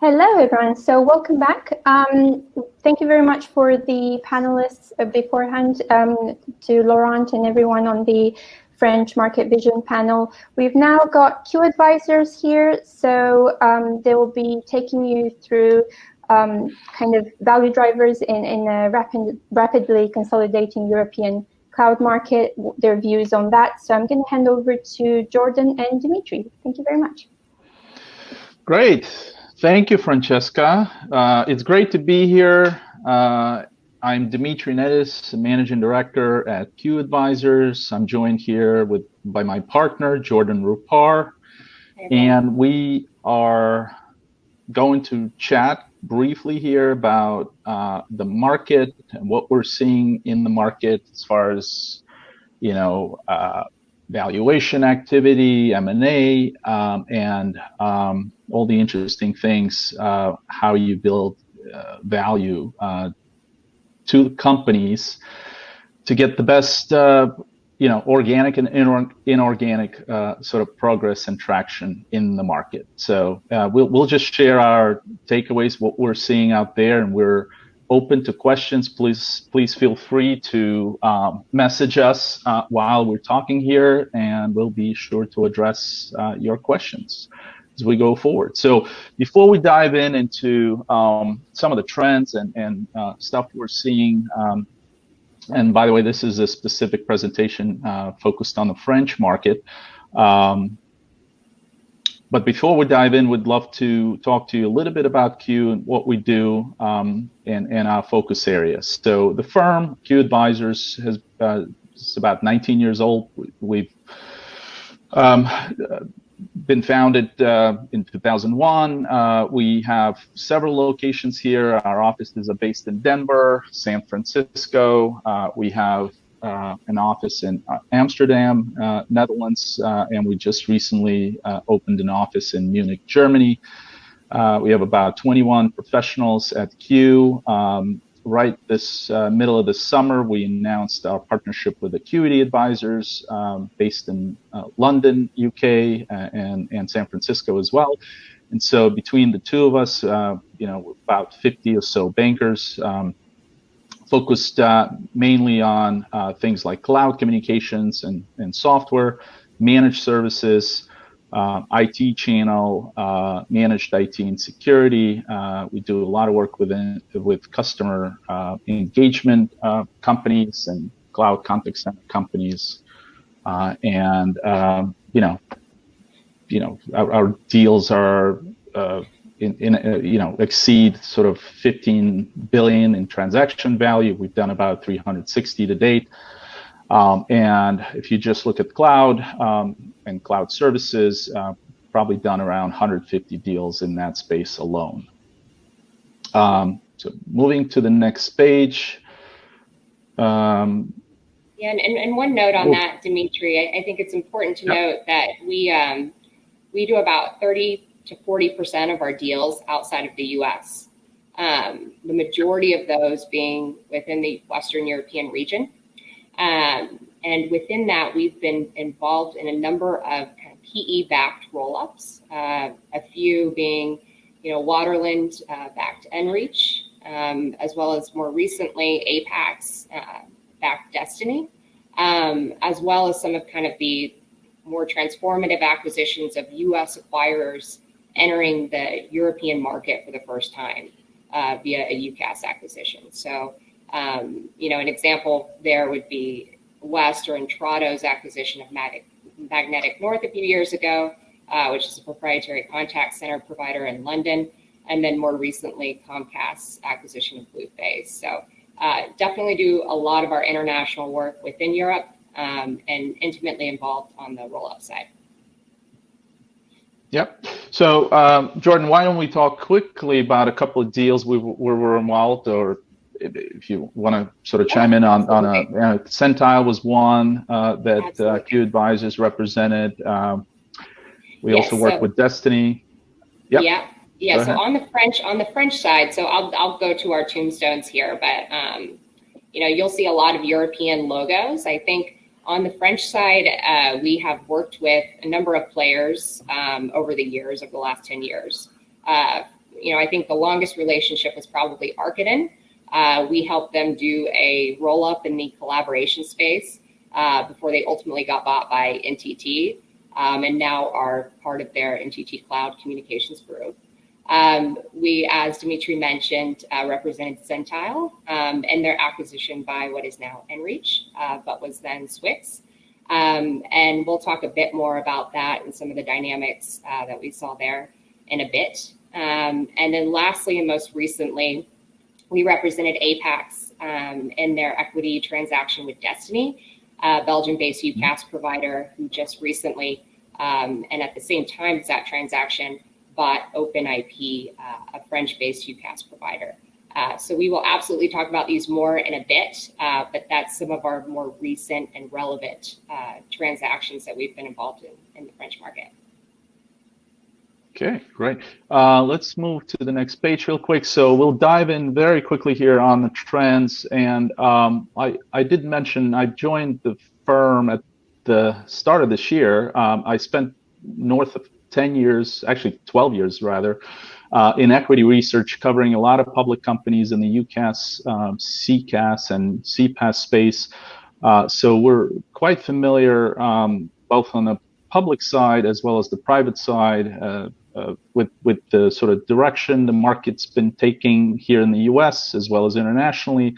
Hello, everyone. So welcome back. Thank you very much for the panelists beforehand, to Laurent and everyone on the French Market Vision panel. We've now got Q advisors here, so they will be taking you through kind of value drivers in a rapidly consolidating European cloud market, their views on that. So I'm going to hand over to Jordan and Dmitry. Thank you very much. Great. Thank you, Francesca. It's great to be here. I'm Dmitry Netis, Managing Director at Q Advisors. I'm joined here by my partner, Jordan Rupar. And we are going to chat briefly here about the market and what we're seeing in the market as far as, valuation activity, M&A, and all the interesting things, how you build value to companies to get the best, organic and inorganic sort of progress and traction in the market. So we'll just share our takeaways, what we're seeing out there, and we're open to questions. Please feel free to message us while we're talking here, and we'll be sure to address your questions as we go forward. So before we dive into some of the trends and stuff we're seeing, and by the way, this is a specific presentation focused on the French market. But before we dive in, we'd love to talk to you a little bit about Q and what we do and our focus areas. So the firm, Q Advisors, is about 19 years old. We've been founded in 2001. We have several locations here. Our offices are based in Denver, San Francisco. We have an office in Amsterdam, Netherlands, and we just recently opened an office in Munich, Germany. We have about 21 professionals at Q. Right this middle of the summer, we announced our partnership with Acuity Advisors, based in London, UK, and San Francisco as well. And so between the two of us, about 50 or so bankers, focused mainly on things like cloud communications and software, managed services, IT channel, managed IT and security. We do a lot of work with customer engagement companies and cloud contact center companies, and our deals are exceed sort of 15 billion in transaction value. We've done about 360 to date. And if you just look at cloud and cloud services, probably done around 150 deals in that space alone. So moving to the next page. And one note on that, Dmitry, I think it's important to note that we do about 30 to 40% of our deals outside of the US. The majority of those being within the Western European region. And within that, we've been involved in a number of kind of PE-backed roll-ups, a few being, Waterland backed Enreach, as well as more recently Apax backed Destiny, as well as some of kind of the more transformative acquisitions of US acquirers entering the European market for the first time via a UCAS acquisition. So, an example there would be West or Intrado's acquisition of Magnetic North a few years ago, which is a proprietary contact center provider in London, and then more recently Comcast's acquisition of Blueface. So definitely do a lot of our international work within Europe, and intimately involved on the roll-up side. Yep. So, Jordan, why don't we talk quickly about a couple of deals we were involved, or if you want to sort of chime in on Centile was one that Q Advisors represented. We also work with Destiny. Yep. Yeah. So on the French side, so I'll go to our tombstones here, but you'll see a lot of European logos. I think on the French side, we have worked with a number of players over the last 10 years. I think the longest relationship was probably Arcaden. We helped them do a roll-up in the collaboration space before they ultimately got bought by NTT, and now are part of their NTT Cloud Communications Group. We, as Dmitry mentioned, represented Centile and their acquisition by what is now Enreach, but was then Swix. And we'll talk a bit more about that and some of the dynamics that we saw there in a bit. And then lastly, and most recently, we represented Apax in their equity transaction with Destiny, a Belgian-based UCaaS provider who just recently, and at the same time as that transaction, bought OpenIP, a French-based UCaaS provider. So we will absolutely talk about these more in a bit, but that's some of our more recent and relevant transactions that we've been involved in the French market. Okay, great. Let's move to the next page real quick. So we'll dive in very quickly here on the trends. And I did mention I joined the firm at the start of this year. I spent north of 10 years, actually 12 years rather, in equity research, covering a lot of public companies in the UCaaS, CCaaS, and CPaaS space. So we're quite familiar both on the public side as well as the private side with the sort of direction the market's been taking here in the US as well as internationally,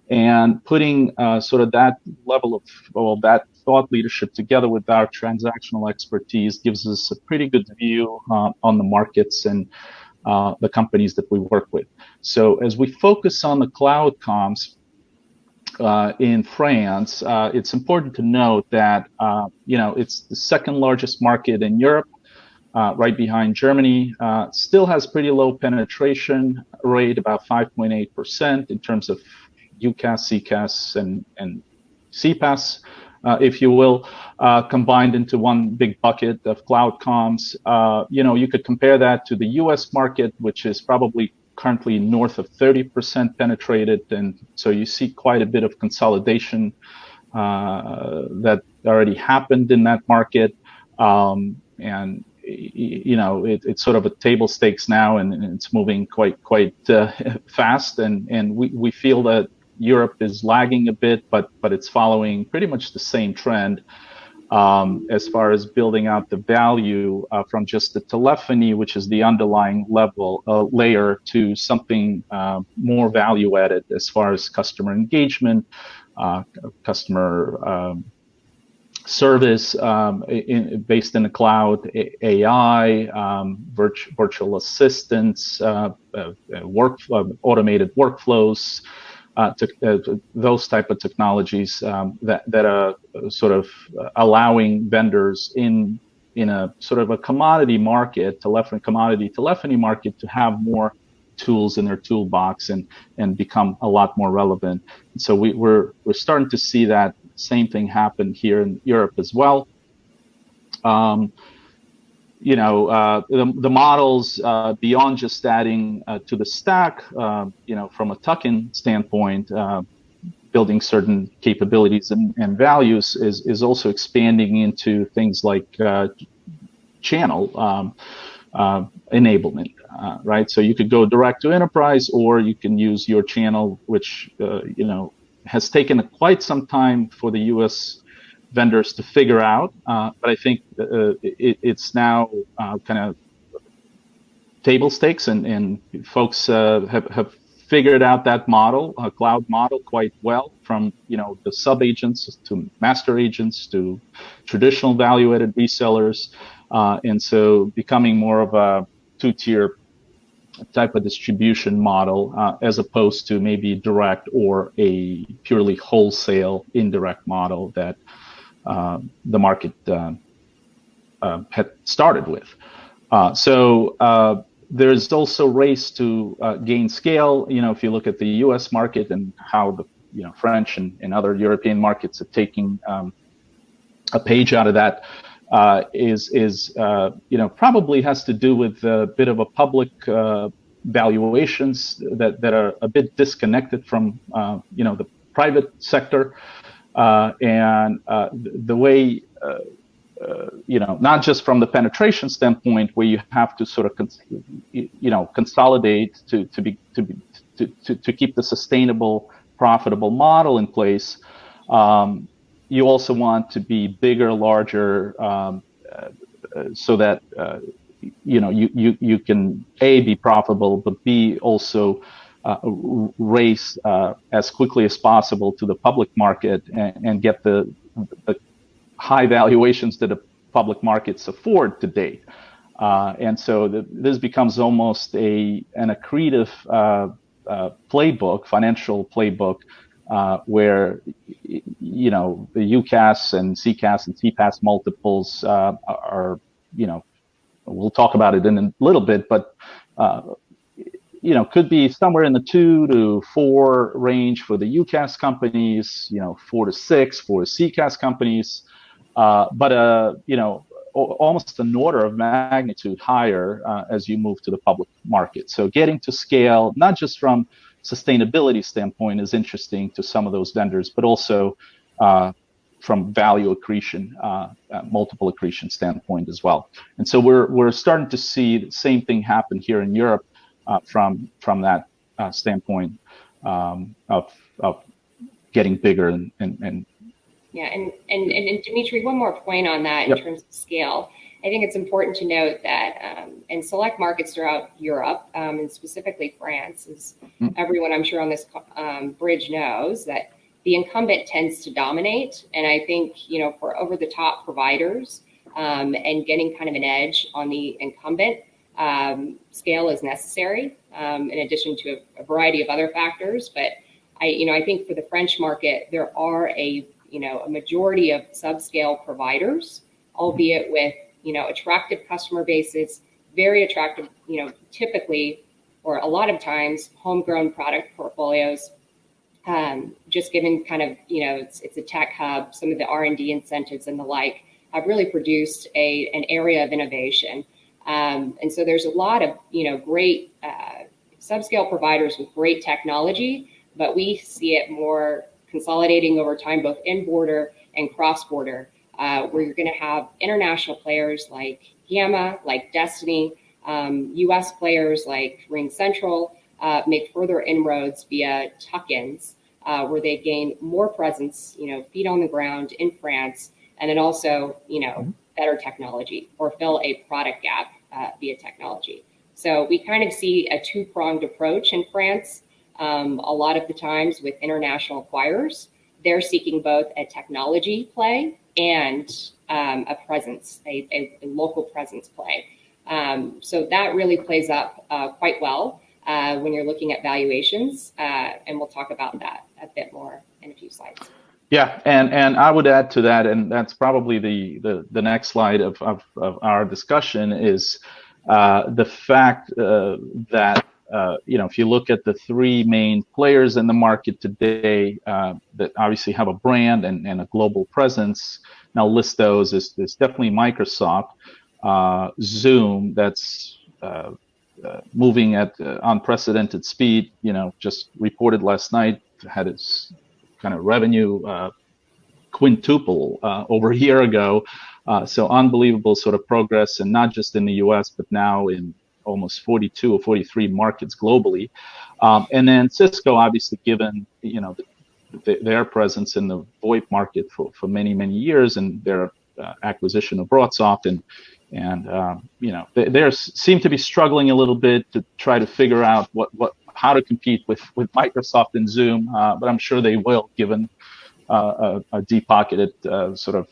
and putting sort of that level of, well, that thought leadership together with our transactional expertise gives us a pretty good view on the markets and the companies that we work with. So as we focus on the cloud comms in France, it's important to note that it's the second largest market in Europe, right behind Germany. Still has pretty low penetration rate, about 5.8% in terms of UCaaS, CCaaS, and CPaaS, if you will, combined into one big bucket of cloud comms. You could compare that to the US market, which is probably currently north of 30% penetrated. And so you see quite a bit of consolidation that already happened in that market. And it's sort of a table stakes now, and it's moving quite fast. And we feel that Europe is lagging a bit, but it's following pretty much the same trend as far as building out the value from just the telephony, which is the underlying layer, to something more value added as far as customer engagement, customer service based in the cloud, AI, virtual assistants, automated workflows, those type of technologies that are sort of allowing vendors in a sort of a commodity market, commodity telephony market, to have more tools in their toolbox and become a lot more relevant. And so we're starting to see that same thing happen here in Europe as well. The models beyond just adding to the stack, from a tuck-in standpoint, building certain capabilities and values is also expanding into things like channel enablement, right? So you could go direct to enterprise, or you can use your channel, which has taken quite some time for the U.S. vendors to figure out, but I think it's now kind of table stakes, and folks have figured out that model, a cloud model, quite well, from the sub agents to master agents to traditional value-added resellers, and so becoming more of a two-tier type of distribution model, as opposed to maybe direct or a purely wholesale indirect model that the market had started with. So there's also race to gain scale. If you look at the U.S. market and how the French and other European markets are taking a page out of that, is probably has to do with a bit of a public valuations that are a bit disconnected from the private sector, and the way not just from the penetration standpoint, where you have to sort of consolidate to keep the sustainable, profitable model in place. You also want to be bigger, larger, so that you can A, be profitable, but B, also raise as quickly as possible to the public market and get the high valuations that the public markets afford to date. And so this becomes almost an accretive playbook, financial playbook, where the UCAS and CCAS and CPAS multiples are, we'll talk about it in a little bit, but could be somewhere in the 2 to 4 range for the UCAS companies, 4 to 6 for CCAS companies, but almost an order of magnitude higher as you move to the public market. So getting to scale, not just from sustainability standpoint, is interesting to some of those vendors, but also from value accretion, multiple accretion standpoint as well. And so we're starting to see the same thing happen here in Europe from that standpoint of getting bigger and yeah, and Dmitry, one more point on that in terms of scale. I think it's important to note that in select markets throughout Europe, and specifically France, as everyone I'm sure on this bridge knows, that the incumbent tends to dominate. And I think, for over-the-top providers and getting kind of an edge on the incumbent, scale is necessary, in addition to a variety of other factors. But I think for the French market, there are a majority of subscale providers, albeit with, attractive customer bases, very attractive, typically, or a lot of times, homegrown product portfolios, just given kind of, it's a tech hub, some of the R&D incentives and the like have really produced an area of innovation. And so there's a lot of, great subscale providers with great technology, but we see it more consolidating over time, both in-border and cross-border, where you're going to have international players like Gamma, like Destiny, US players like Ring Central make further inroads via tuck-ins, where they gain more presence, feet on the ground in France, and then also, better technology or fill a product gap via technology. So we kind of see a two-pronged approach in France. A lot of the times with international acquirers, they're seeking both a technology play and a presence, a local presence play. So that really plays up quite well when you're looking at valuations, and we'll talk about that a bit more in a few slides. Yeah, and I would add to that, and that's probably the next slide of our discussion, is the fact that if you look at the 3 main players in the market today that obviously have a brand and a global presence, and I'll list those, is definitely Microsoft, Zoom, that's moving at unprecedented speed, just reported last night, had its kind of revenue quintuple over a year ago. So unbelievable sort of progress, and not just in the US, but now in almost 42 or 43 markets globally. And then Cisco, obviously, given their presence in the VoIP market for many, many years, and their acquisition of BroadSoft, and they seem to be struggling a little bit to try to figure out how to compete with Microsoft and Zoom, but I'm sure they will, given a deep-pocketed sort of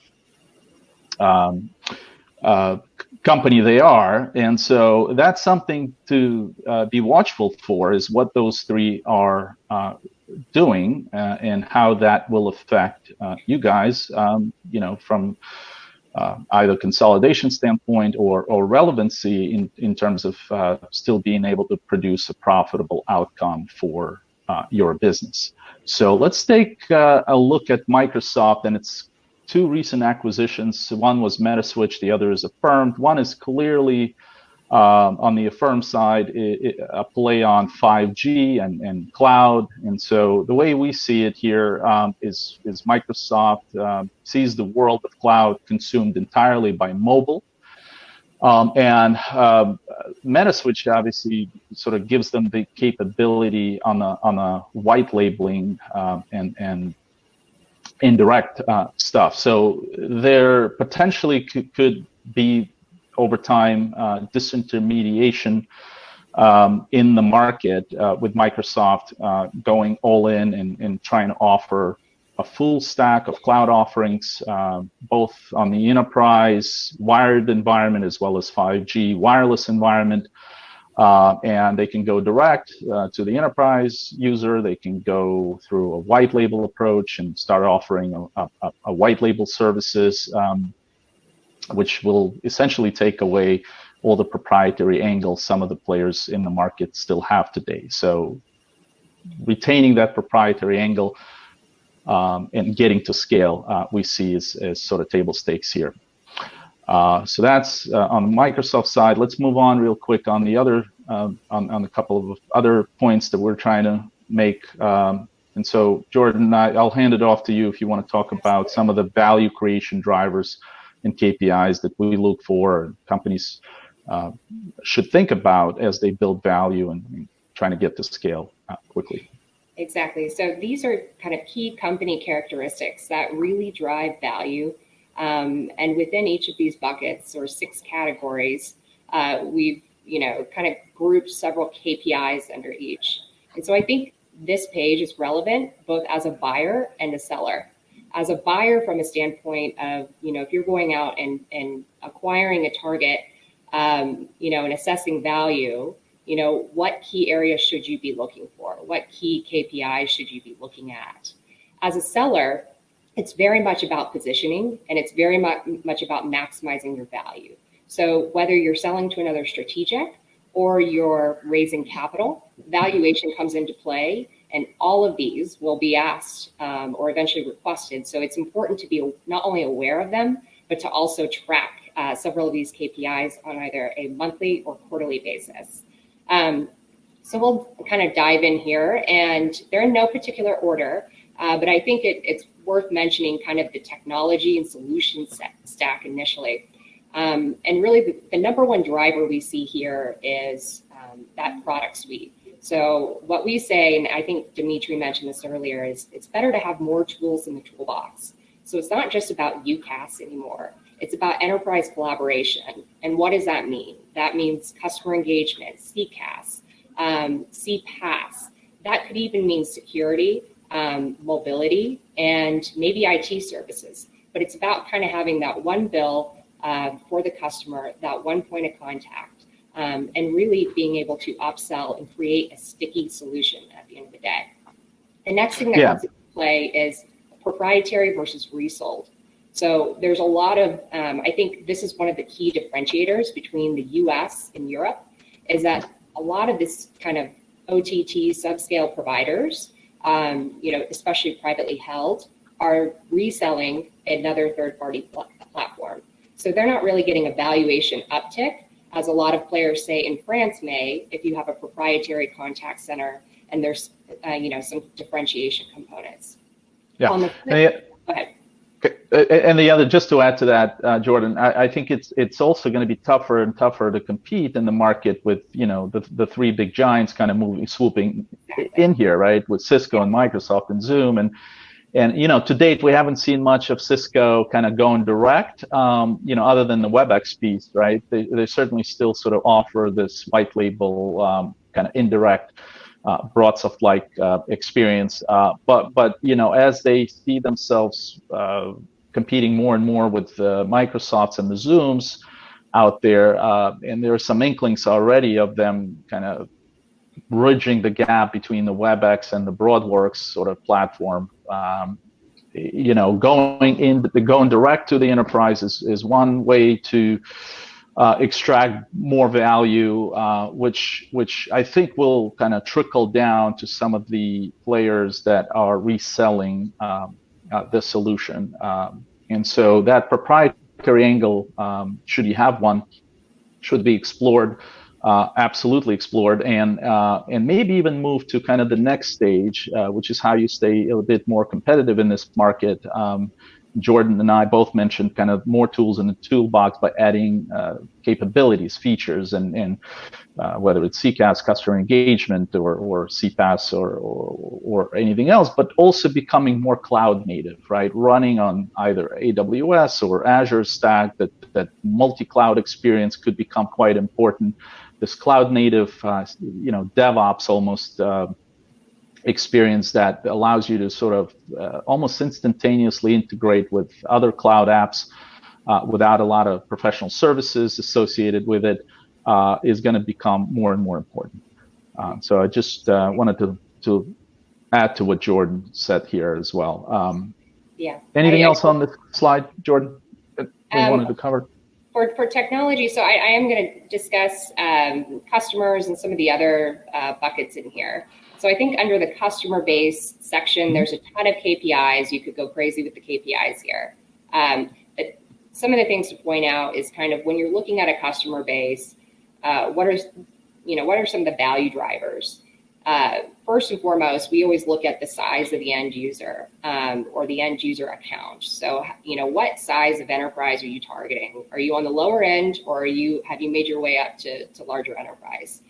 company they are. And so that's something to be watchful for, is what those 3 are doing and how that will affect you guys, from either consolidation standpoint or relevancy in terms of still being able to produce a profitable outcome for your business. So let's take a look at Microsoft and its 2 recent acquisitions. One was Metaswitch, the other is Affirmed. One is clearly On the Affirm side, a play on 5G and cloud. And so the way we see it here is Microsoft sees the world of cloud consumed entirely by mobile. And Metaswitch obviously sort of gives them the capability on a white labeling and indirect stuff. So there potentially could be over time disintermediation in the market with Microsoft going all in and trying to offer a full stack of cloud offerings, both on the enterprise wired environment as well as 5G wireless environment. And they can go direct to the enterprise user. They can go through a white label approach and start offering a white label services, which will essentially take away all the proprietary angles some of the players in the market still have today. So retaining that proprietary angle and getting to scale, we see as sort of table stakes here. So that's on the Microsoft side. Let's move on real quick on the other, on a couple of other points that we're trying to make. And so, Jordan, I'll hand it off to you if you want to talk about some of the value creation drivers and KPIs that we look for, companies should think about as they build value and trying to get to scale quickly. Exactly. So these are kind of key company characteristics that really drive value. And within each of these buckets or 6 categories, we've kind of grouped several KPIs under each. And so I think this page is relevant both as a buyer and a seller. As a buyer, from a standpoint of, if you're going out and acquiring a target, and assessing value, what key areas should you be looking for? What key KPIs should you be looking at? As a seller, it's very much about positioning, and it's very much about maximizing your value. So whether you're selling to another strategic or you're raising capital, valuation comes into play, and all of these will be asked or eventually requested. So it's important to be not only aware of them, but to also track several of these KPIs on either a monthly or quarterly basis. So we'll kind of dive in here, and they're in no particular order, but I think it's worth mentioning kind of the technology and solution stack initially. And really the number one driver we see here is that product suite. So what we say, and I think Dmitry mentioned this earlier, is it's better to have more tools in the toolbox. So it's not just about UCaaS anymore. It's about enterprise collaboration. And what does that mean? That means customer engagement, CCaaS, CPaaS. That could even mean security, mobility, and maybe IT services. But it's about kind of having that one bill for the customer, that one point of contact, and really being able to upsell and create a sticky solution at the end of the day. The next thing that comes into play is proprietary versus resold. So there's a lot of, I think this is one of the key differentiators between the US and Europe, is that a lot of this kind of OTT subscale providers, especially privately held, are reselling another third-party platform. So they're not really getting a valuation uptick, as a lot of players say in France may, if you have a proprietary contact center and there's, some differentiation components. Yeah. Go ahead. And the other, just to add to that, Jordan, I think it's also going to be tougher and tougher to compete in the market with, the 3 big giants kind of swooping in here, right? With Cisco and Microsoft and Zoom. And to date, we haven't seen much of Cisco kind of going direct, other than the WebEx piece, right? They certainly still sort of offer this white label kind of indirect BroadSoft-like experience. But as they see themselves competing more and more with the Microsofts and the Zooms out there, and there are some inklings already of them kind of bridging the gap between the WebEx and the BroadWorks sort of platform. Going direct to the enterprise is one way to extract more value, which I think will kind of trickle down to some of the players that are reselling the solution. And so that proprietary angle, should you have one, should be explored, absolutely explored, and maybe even move to kind of the next stage, which is how you stay a bit more competitive in this market. Jordan and I both mentioned kind of more tools in the toolbox by adding capabilities, features, and whether it's CCaaS, customer engagement, or CPaaS, or anything else, but also becoming more cloud native, right? Running on either AWS or Azure stack, that multi-cloud experience could become quite important. This cloud native, DevOps almost experience that allows you to sort of almost instantaneously integrate with other cloud apps without a lot of professional services associated with it is going to become more and more important. So I just wanted to add to what Jordan said here as well. Anything else on this slide, Jordan, that we wanted to cover? For technology, so I am going to discuss customers and some of the other buckets in here. So I think under the customer base section, there's a ton of KPIs. You could go crazy with the KPIs here. But some of the things to point out is kind of when you're looking at a customer base, what are some of the value drivers? First and foremost, we always look at the size of the end user or the end user account. So, what size of enterprise are you targeting? Are you on the lower end, or have you made your way up to larger enterprise?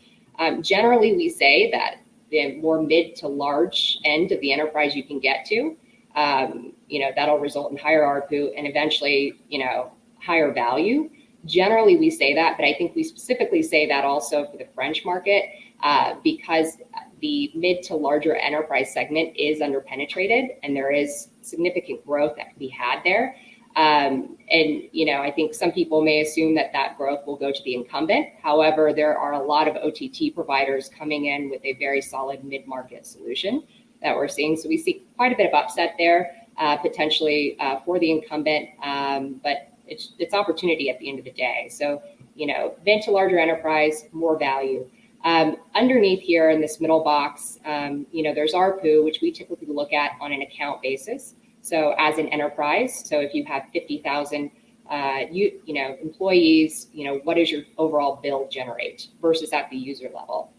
Generally, we say that the more mid to large end of the enterprise you can get to, that'll result in higher ARPU and eventually, higher value. Generally, we say that, but I think we specifically say that also for the French market because the mid to larger enterprise segment is underpenetrated and there is significant growth that can be had there. I think some people may assume that growth will go to the incumbent. However, there are a lot of OTT providers coming in with a very solid mid-market solution that we're seeing. So we see quite a bit of upset there, potentially for the incumbent, but it's opportunity at the end of the day. So, mid to larger enterprise, more value. Underneath here in this middle box, there's ARPU, which we typically look at on an account basis. So as an enterprise, so if you have 50,000 employees, what does your overall bill generate versus at the user level?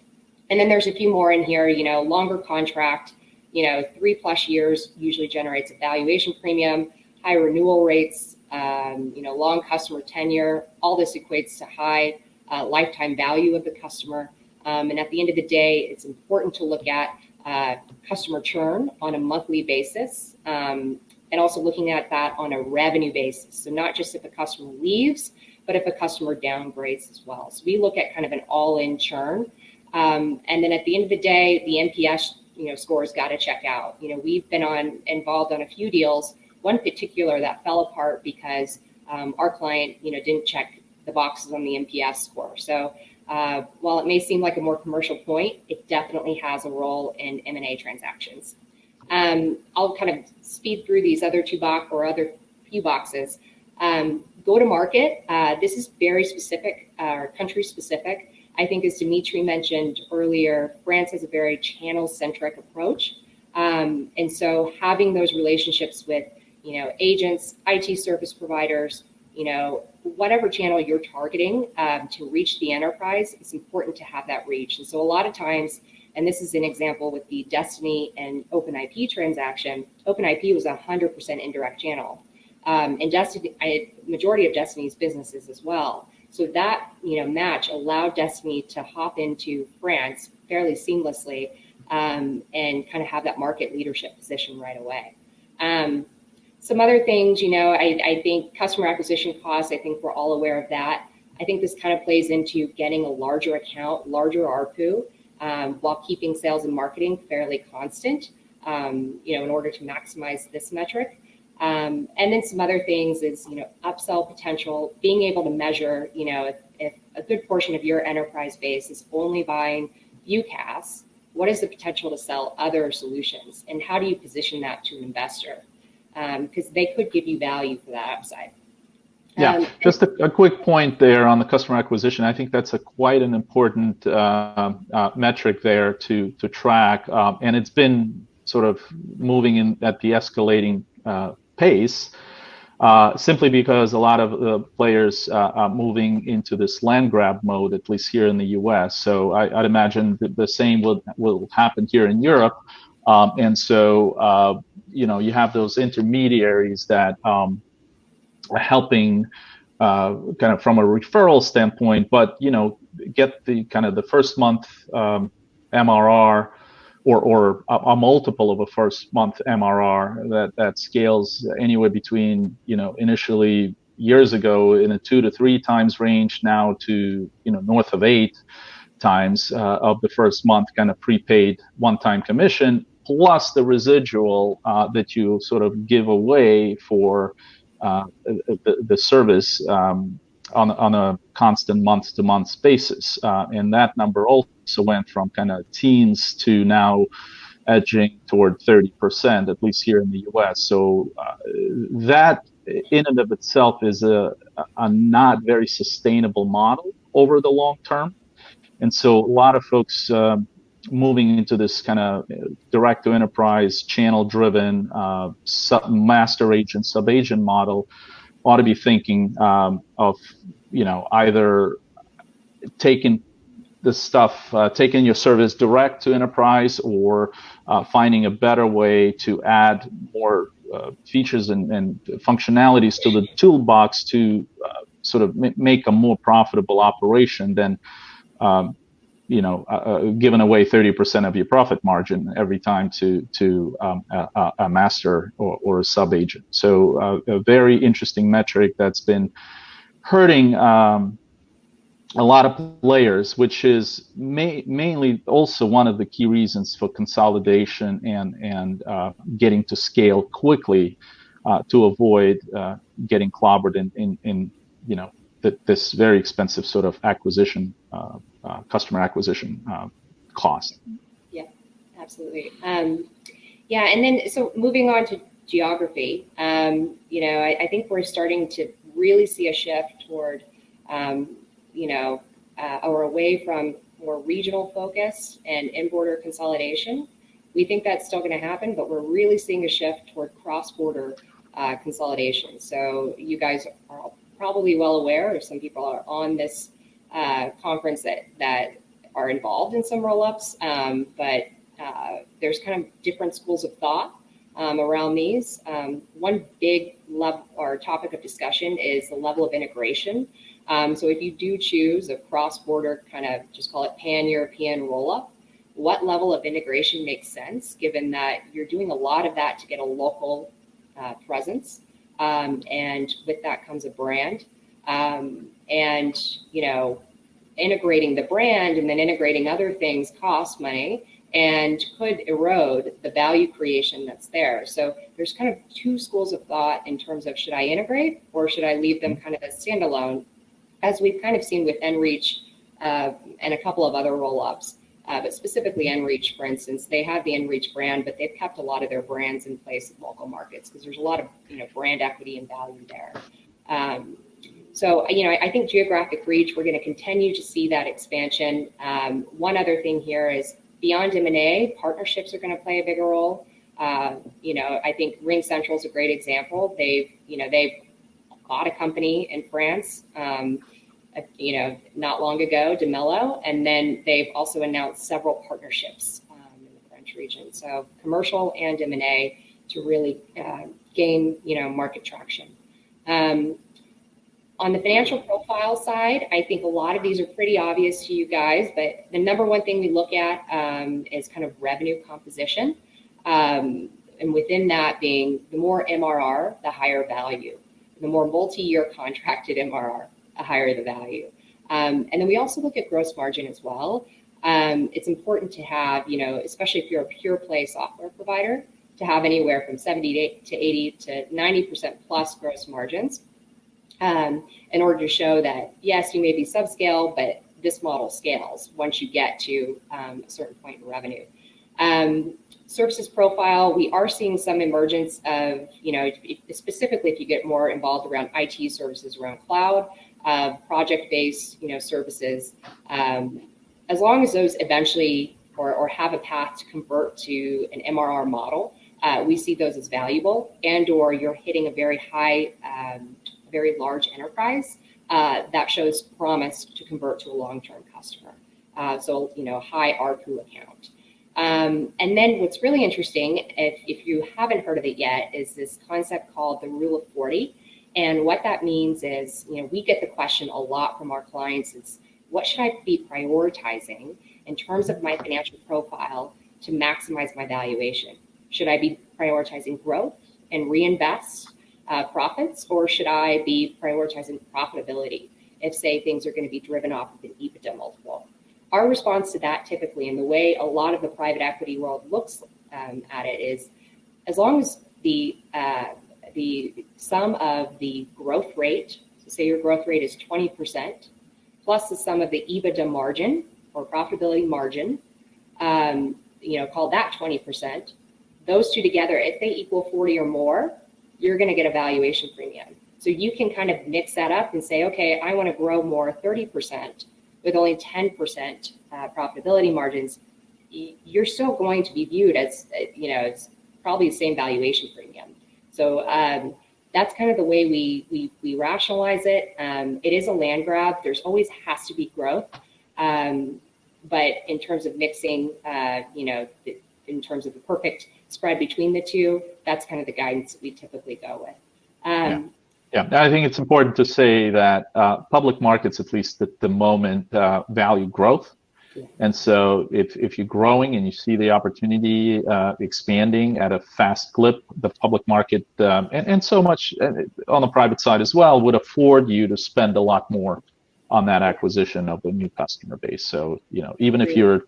And then there's a few more in here, longer contract, 3+ years usually generates a valuation premium, high renewal rates, long customer tenure. All this equates to high lifetime value of the customer. And at the end of the day, it's important to look at customer churn on a monthly basis, and also looking at that on a revenue basis. So not just if a customer leaves, but if a customer downgrades as well. So we look at kind of an all-in churn. And then at the end of the day, the NPS scores got to check out. We've been involved on a few deals, one particular that fell apart because our client didn't check the boxes on the NPS score. So while it may seem like a more commercial point, it definitely has a role in M&A transactions. I'll kind of speed through these other few boxes. Go to market. This is very specific, or country specific. I think as Dmitry mentioned earlier, France has a very channel-centric approach. And so having those relationships with, agents, IT service providers, whatever channel you're targeting to reach the enterprise, it's important to have that reach. And so a lot of times, and this is an example with the Destiny and OpenIP transaction, OpenIP was 100% indirect channel. And Destiny, majority of Destiny's businesses as well. So that match allowed Destiny to hop into France fairly seamlessly and kind of have that market leadership position right away. Some other things, I think customer acquisition costs, I think we're all aware of that. I think this kind of plays into getting a larger account, larger ARPU, while keeping sales and marketing fairly constant, in order to maximize this metric. And then some other things is, upsell potential, being able to measure, if a good portion of your enterprise base is only buying UCaaS, what is the potential to sell other solutions? And how do you position that to an investor? Because they could give you value for that upside. Yeah, just a quick point there on the customer acquisition. I think that's quite an important metric there to track, and it's been sort of moving in at the escalating pace. simply because a lot of the players are moving into this land grab mode, at least here in the U.S. So I'd imagine that the same will happen here in Europe. And so, you have those intermediaries that are helping kind of from a referral standpoint, but, get the kind of the first month MRR or a multiple of a first month MRR that scales anywhere between, initially years ago in a 2 to 3 times range now to, north of 8 times of the first month kind of prepaid one-time commission, plus the residual that you sort of give away for the service on a constant month-to-month basis. And that number also went from kind of teens to now edging toward 30%, at least here in the US. So that in and of itself is a not very sustainable model over the long term. And so a lot of folks moving into this kind of direct to enterprise channel driven master agent, sub-agent model ought to be thinking of, either taking taking your service direct to enterprise or finding a better way to add more features and functionalities to the toolbox to sort of make a more profitable operation than giving away 30% of your profit margin every time to a master or a sub agent. So a very interesting metric that's been hurting a lot of players, which is mainly also one of the key reasons for consolidation and getting to scale quickly to avoid getting clobbered in this very expensive sort of acquisition, customer acquisition cost. Yeah, absolutely. And then so moving on to geography, I think we're starting to really see a shift toward, or away from more regional focus and in-border consolidation. We think that's still going to happen, but we're really seeing a shift toward cross-border consolidation. So you guys are probably well aware, or some people are on this conference that are involved in some roll-ups, but there's kind of different schools of thought around these. One big topic of discussion is the level of integration. So if you do choose a cross-border kind of, just call it pan-European roll-up, what level of integration makes sense, given that you're doing a lot of that to get a local presence, and with that comes a brand, and integrating the brand and then integrating other things costs money and could erode the value creation that's there. So there's kind of two schools of thought in terms of, should I integrate or should I leave them kind of as standalone, as we've kind of seen with Enreach and a couple of other roll-ups. But specifically Enreach, for instance, they have the Enreach brand, but they've kept a lot of their brands in place in local markets because there's a lot of brand equity and value there. So I think geographic reach, we're going to continue to see that expansion. One other thing here is beyond M&A, partnerships are going to play a bigger role. I think RingCentral is a great example. They've bought a company in France. Not long ago, Demelo, and then they've also announced several partnerships in the French region. So commercial and M&A to really gain, market traction. On the financial profile side, I think a lot of these are pretty obvious to you guys, but the number one thing we look at is kind of revenue composition. And within that being the more MRR, the higher value. The more multi-year contracted MRR, the higher the value. And then we also look at gross margin as well. It's important to have, especially if you're a pure play software provider, to have anywhere from 70 to 80 to 90% plus gross margins in order to show that, yes, you may be subscale, but this model scales once you get to a certain point in revenue. Services profile, we are seeing some emergence of, specifically if you get more involved around IT services around cloud, project-based, services, as long as those eventually or have a path to convert to an MRR model, we see those as valuable, and or you're hitting a very high, very large enterprise that shows promise to convert to a long-term customer. So, high ARPU account. And then what's really interesting, if you haven't heard of it yet, is this concept called the Rule of 40. And what that means is, we get the question a lot from our clients is, what should I be prioritizing in terms of my financial profile to maximize my valuation? Should I be prioritizing growth and reinvest profits, or should I be prioritizing profitability if, say, things are going to be driven off of an EBITDA multiple? Our response to that typically, and the way a lot of the private equity world looks at it, is as long as the sum of the growth rate, so say your growth rate is 20%, plus the sum of the EBITDA margin or profitability margin, call that 20%, those two together, if they equal 40 or more, you're going to get a valuation premium. So you can kind of mix that up and say, okay, I want to grow more 30% with only 10% profitability margins. You're still going to be viewed as, it's probably the same valuation premium. So that's kind of the way we rationalize it. It is a land grab. There's always has to be growth. But in terms of mixing, in terms of the perfect spread between the two, that's kind of the guidance that we typically go with. Yeah, I think it's important to say that public markets, at least at the moment, value growth. Yeah. And so if you're growing and you see the opportunity expanding at a fast clip, the public market and so much on the private side as well would afford you to spend a lot more on that acquisition of a new customer base. So, even if you're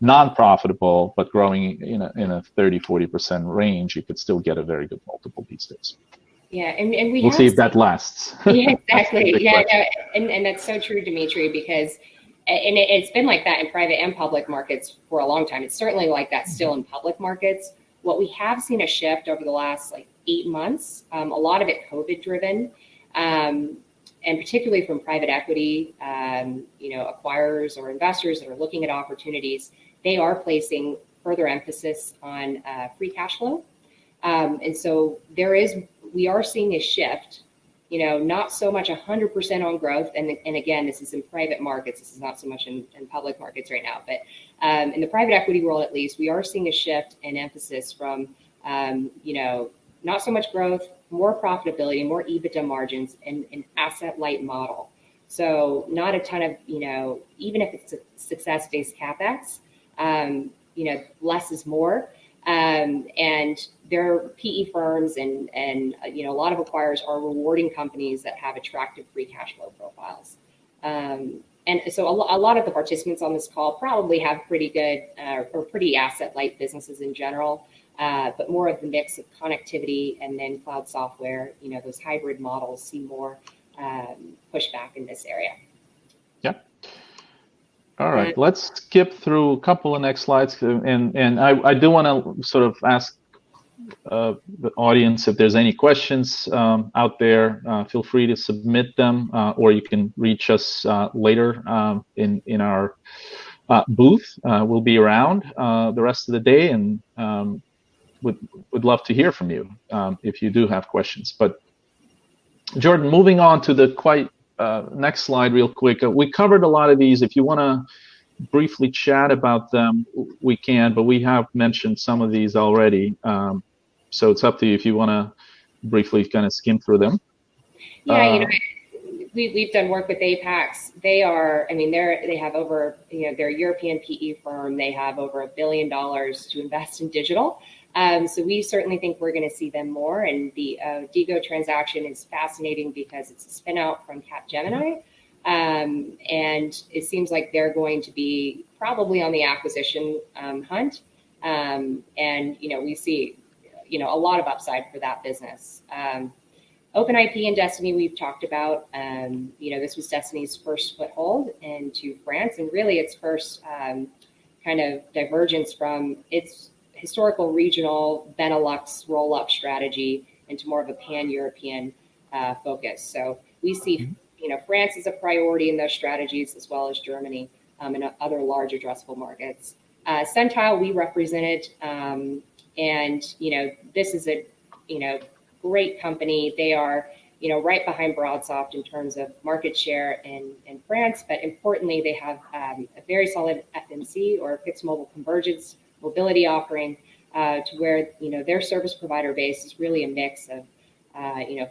non-profitable but growing in a 30-40% range, you could still get a very good multiple these days. Yeah, and we'll see if that lasts. Yeah, exactly. Yeah, no, and that's so true, Dmitry, because it's been like that in private and public markets for a long time. It's certainly like that still in public markets. What we have seen a shift over the last 8 months, a lot of it COVID driven, and particularly from private equity, acquirers or investors that are looking at opportunities, they are placing further emphasis on free cash flow. And so we are seeing a shift, not so much 100% on growth. And again, this is in private markets. This is not so much in public markets right now. But in the private equity world, at least, we are seeing a shift in emphasis from, not so much growth, more profitability, more EBITDA margins, and an asset-light model. So not a ton of, even if it's a success-based CapEx, less is more. And there are PE firms and a lot of acquirers are rewarding companies that have attractive free cash flow profiles. And so a lot of the participants on this call probably have pretty good or pretty asset-light businesses in general, but more of the mix of connectivity and then cloud software, those hybrid models see more pushback in this area. Yep. All right, let's skip through a couple of next slides, and I do want to sort of ask the audience if there's any questions out there. Feel free to submit them, or you can reach us later in our booth. We'll be around the rest of the day, and would love to hear from you if you do have questions. But Jordan, moving on to the next slide real quick. We covered a lot of these. If you want to briefly chat about them, we can, but we have mentioned some of these already. So it's up to you if you want to briefly kind of skim through them. Yeah, we've done work with Apex. They have over, they're a European PE firm. They have over $1 billion to invest in digital. So we certainly think we're going to see them more. And the Digo transaction is fascinating because it's a spin out from Capgemini. And it seems like they're going to be probably on the acquisition hunt. And, we see, a lot of upside for that business. OpenIP and Destiny we've talked about. This was Destiny's first foothold into France, and really its first kind of divergence from its historical regional Benelux roll-up strategy into more of a pan-European focus. So we see, France is a priority in those strategies, as well as Germany and other large addressable markets. Centile, we represented And, this is a, great company. They are, right behind Broadsoft in terms of market share in France, but importantly, they have a very solid FMC, or fixed mobile convergence mobility offering, to where, their service provider base is really a mix of,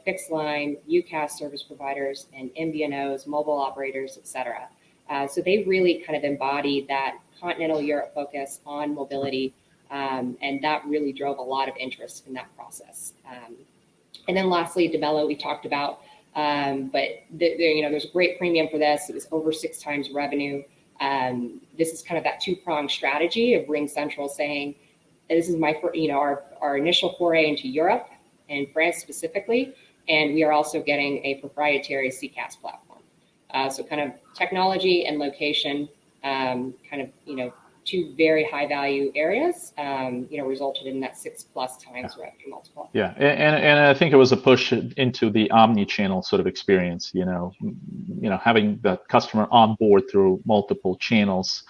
fixed line, UCaaS service providers, and MVNOs, mobile operators, et cetera. So they really kind of embody that continental Europe focus on mobility, and that really drove a lot of interest in that process. And then lastly, DeMello we talked about, but there's a great premium for this. It was over 6 times revenue. This is kind of that two-pronged strategy of RingCentral saying, this is our initial foray into Europe and France specifically, and we are also getting a proprietary CCaaS platform. So kind of technology and location, two very high value areas, resulted in that 6+ times revenue multiple. Yeah, and I think it was a push into the omni-channel sort of experience. Having the customer on board through multiple channels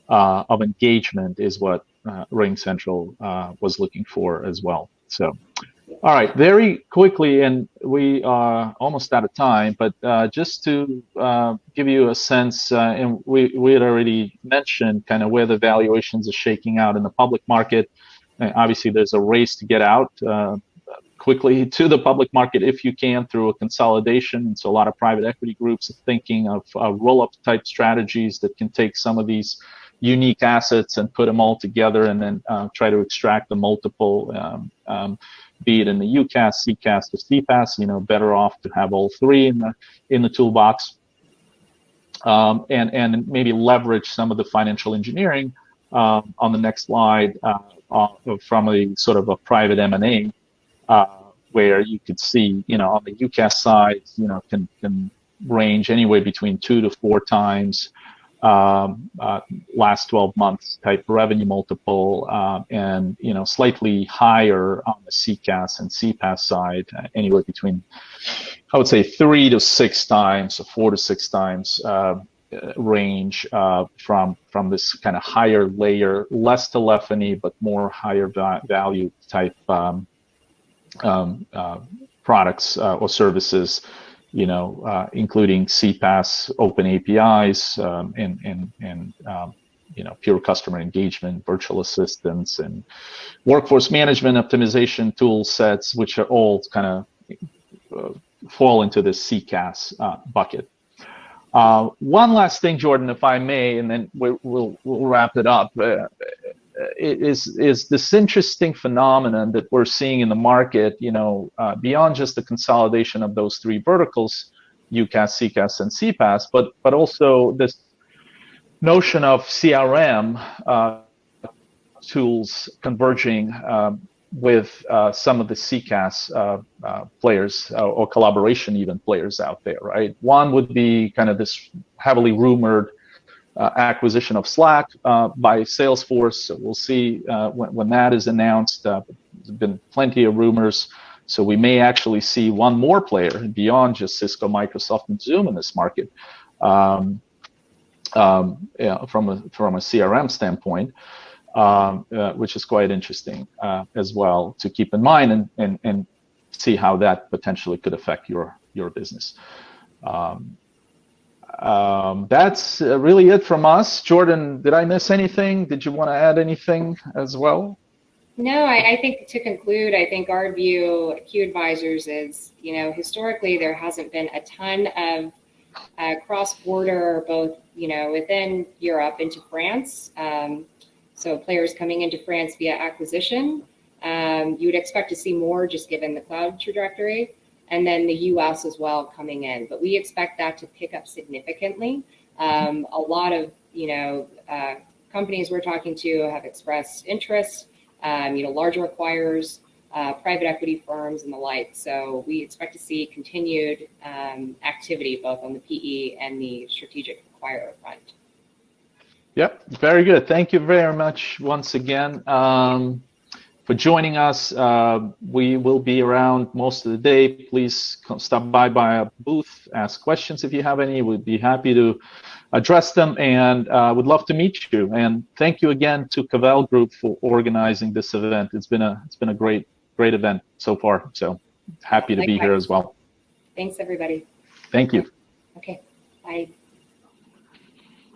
of engagement is what RingCentral was looking for as well. So, all right, very quickly, and we are almost out of time, but just to give you a sense, and we had already mentioned kind of where the valuations are shaking out in the public market. Obviously, there's a race to get out quickly to the public market if you can through a consolidation. And so a lot of private equity groups are thinking of roll-up type strategies that can take some of these unique assets and put them all together and then try to extract the multiple, be it in the UCaaS, CCaaS, or CPaaS. Better off to have all three in the toolbox, and maybe leverage some of the financial engineering on the next slide from a sort of a private M&A, where you could see, on the UCaaS side, can range anywhere between 2 to 4 times last 12 months type revenue multiple, and slightly higher on the CCaaS and CPaaS side, anywhere between, I would say, 3 to 6 times, or 4 to 6 times range from this kind of higher layer, less telephony but more higher value type products or services. Including CPaaS, open APIs, and pure customer engagement, virtual assistants, and workforce management optimization tool sets, which are all kind of fall into this CCaaS bucket. One last thing, Jordan, if I may, and then we'll wrap it up. Is this interesting phenomenon that we're seeing in the market, beyond just the consolidation of those 3 verticals, UCaaS, CCaaS, and CPaaS, but also this notion of CRM tools converging with some of the CCaaS players, or collaboration even players out there, right? One would be kind of this heavily rumored acquisition of Slack by Salesforce. So we'll see when that is announced. There's been plenty of rumors, so we may actually see one more player beyond just Cisco, Microsoft, and Zoom in this market, from a CRM standpoint, which is quite interesting as well to keep in mind and see how that potentially could affect your business. That's really it from us. Jordan, did I miss anything? Did you want to add anything as well? No, I think to conclude, I think our view at Q Advisors is, historically there hasn't been a ton of cross-border, both, within Europe into France. So players coming into France via acquisition. You would expect to see more just given the cloud trajectory. And then the US as well coming in. But we expect that to pick up significantly. A lot of, companies we're talking to have expressed interest, larger acquirers, private equity firms and the like. So we expect to see continued activity both on the PE and the strategic acquirer front. Yep, very good. Thank you very much once again. for joining us. We will be around most of the day. Please stop by our booth, ask questions if you have any. We'd be happy to address them, and would love to meet you. And thank you again to Cavell Group for organizing this event. It's been a great event so far. So happy to be here as well. Thanks, everybody. Thank you. Okay, bye.